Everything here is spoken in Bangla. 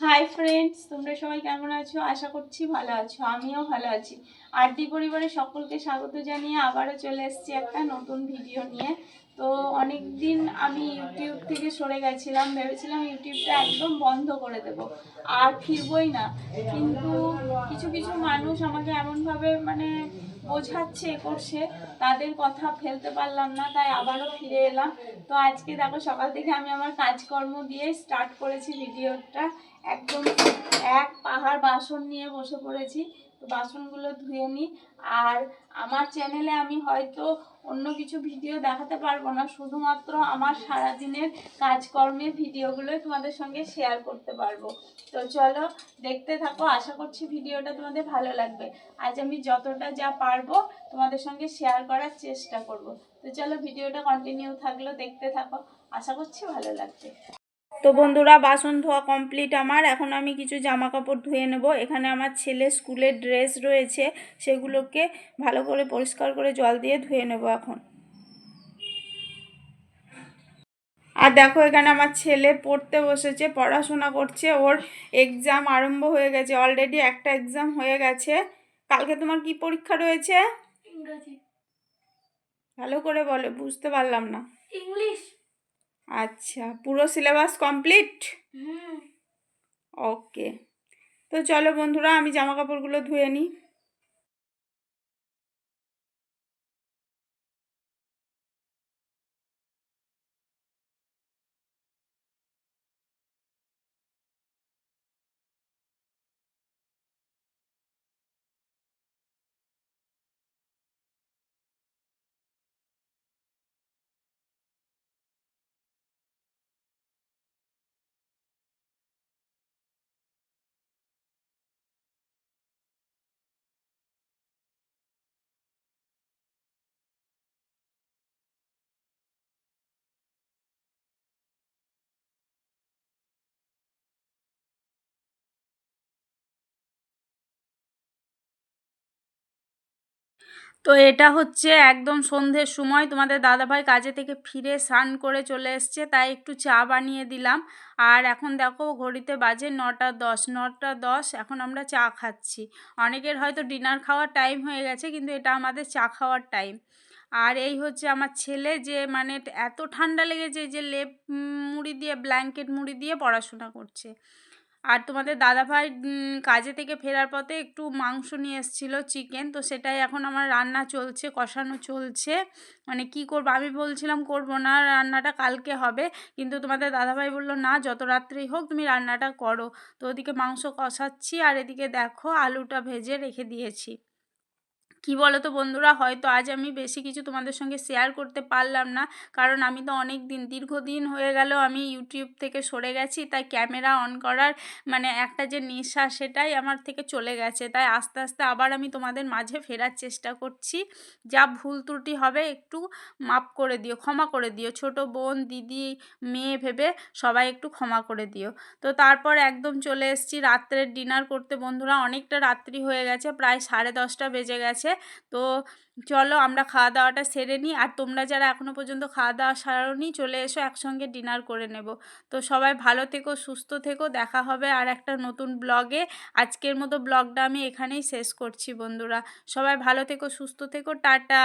হাই ফ্রেন্ডস, তোমরা সবাই কেমন আছো? আশা করছি ভালো আছো। আমিও ভালো আছি। আরডি পরিবারের সকলকে স্বাগত জানিয়ে আবারও চলে এসেছি একটা নতুন ভিডিও নিয়ে। তো অনেক দিন আমি ইউটিউব থেকে সরে গেছিলাম, ভেবেছিলাম ইউটিউবটা একদম বন্ধ করে দেব, আর ফিরবই না। কিন্তু কিছু কিছু মানুষ আমাকে এমনভাবে বোঝাচ্ছে করছে, তাদের কথা ফেলতে পারলাম না, তাই আবারও ফিরে এলাম। তো আজকে দেখো, সকাল থেকে আমি আমার কাজকর্ম দিয়ে স্টার্ট করেছি ভিডিওটা। একদম এক পাহাড় বাসন নিয়ে বসে পড়েছি। তো বাসনগুলো ধুয়ে নিই। আর আমার চ্যানেলে আমি হয়তো অন্য কিছু ভিডিও দেখাতে পারবো না, শুধুমাত্র আমার সারাদিনের কাজকর্মের ভিডিওগুলোই তোমাদের সঙ্গে শেয়ার করতে পারবো। তো চলো দেখতে থাকো, আশা করছি ভিডিওটা তোমাদের ভালো লাগবে। আজ আমি যতটা যা পারবো তোমাদের সঙ্গে শেয়ার করার চেষ্টা করব। তো চলো, ভিডিওটা কন্টিনিউ থাকলো, দেখতে থাকো, আশা করছি ভালো লাগবে। তো বন্ধুরা, বাসন ধোয়া কমপ্লিট আমার। এখন আমি কিছু জামা কাপড় ধুয়ে নেব। এখানে আমার ছেলে স্কুলের ড্রেস রয়েছে, সেগুলোকে ভালো করে পরিষ্কার করে জল দিয়ে ধুয়ে নেব এখন। আর দেখো, এখানে আমার ছেলে পড়তে বসেছে, পড়াশোনা করছে। ওর এক্সাম আরম্ভ হয়ে গেছে, অলরেডি একটা এক্সাম হয়ে গেছে। কালকে তোমার কি পরীক্ষা রয়েছে? ইংরেজি। ভালো করে বলো, বুঝতে পারলাম না। ইংলিশ। আচ্ছা, পুরো সিলেবাস কমপ্লিট? ওকে। তো চলো বন্ধুরা, আমি জামা কাপড়গুলো ধুয়ে নিই। তো এটা হচ্ছে একদম সন্ধ্যের সময়, তোমাদের দাদাভাই কাজে থেকে ফিরে স্নান করে চলে এসছে, তাই একটু চা বানিয়ে দিলাম। আর এখন দেখো, ঘড়িতে বাজে 9:10, 9:10। এখন আমরা চা খাচ্ছি। অনেকের হয়তো ডিনার খাওয়ার টাইম হয়ে গেছে, কিন্তু এটা আমাদের চা খাওয়ার টাইম। আর এই হচ্ছে আমার ছেলে, যে এত ঠান্ডা লেগেছে যে লেপ মুড়ি দিয়ে, ব্ল্যাঙ্কেট মুড়ি দিয়ে পড়াশোনা করছে। আর তোমাদের দাদাভাই কাজে থেকে ফেরার পথে একটু মাংস নিয়ে এসেছিলো, চিকেন। তো সেটাই এখন আমার রান্না চলছে, কষানো চলছে। কি করবো, আমি বলছিলাম করবো না, রান্নাটা কালকে হবে। কিন্তু তোমাদের দাদাভাই বললো না, যত রাত্রেই হোক তুমি রান্নাটা করো। তো ওদিকে মাংস কষাচ্ছি, আর এদিকে দেখো আলুটা ভেজে রেখে দিয়েছি। কি বলো তো বন্ধুরা, হয়তো আজ আমি বেশি কিছু তোমাদের সঙ্গে শেয়ার করতে পারলাম না, কারণ আমি তো অনেক দিন, দীর্ঘদিন হয়ে গেল আমি ইউটিউব থেকে সরে গেছি। তাই ক্যামেরা অন করার একটা যে নেশা, সেটাই আমার থেকে চলে গেছে। তাই আস্তে আস্তে আবার আমি তোমাদের মাঝে ফেরার চেষ্টা করছি। যা ভুল ত্রুটি হবে একটু মাপ করে দিও, ক্ষমা করে দিও। ছোট বোন, দিদি, মেয়ে ভেবে সবাই একটু ক্ষমা করে দিও। তো তারপর একদম চলে এসেছি রাত্রের ডিনার করতে বন্ধুরা। অনেকটা রাত্রি হয়ে গেছে, প্রায় 10:30 বেজে গেছে। তো চলো আমরা খাওয়া দাওয়াটা সেরে নিই। আর তোমরা যারা এখনও পর্যন্ত খাওয়া দাওয়া সারোনি, চলে এসো, একসঙ্গে ডিনার করে নেব। তো সবাই ভালো থেকো, সুস্থ থেকো, দেখা হবে আর একটা নতুন ব্লগে। আজকের মতো ব্লগটা আমি এখানেই শেষ করছি বন্ধুরা। সবাই ভালো থেকো, সুস্থ থেকো, টাটা।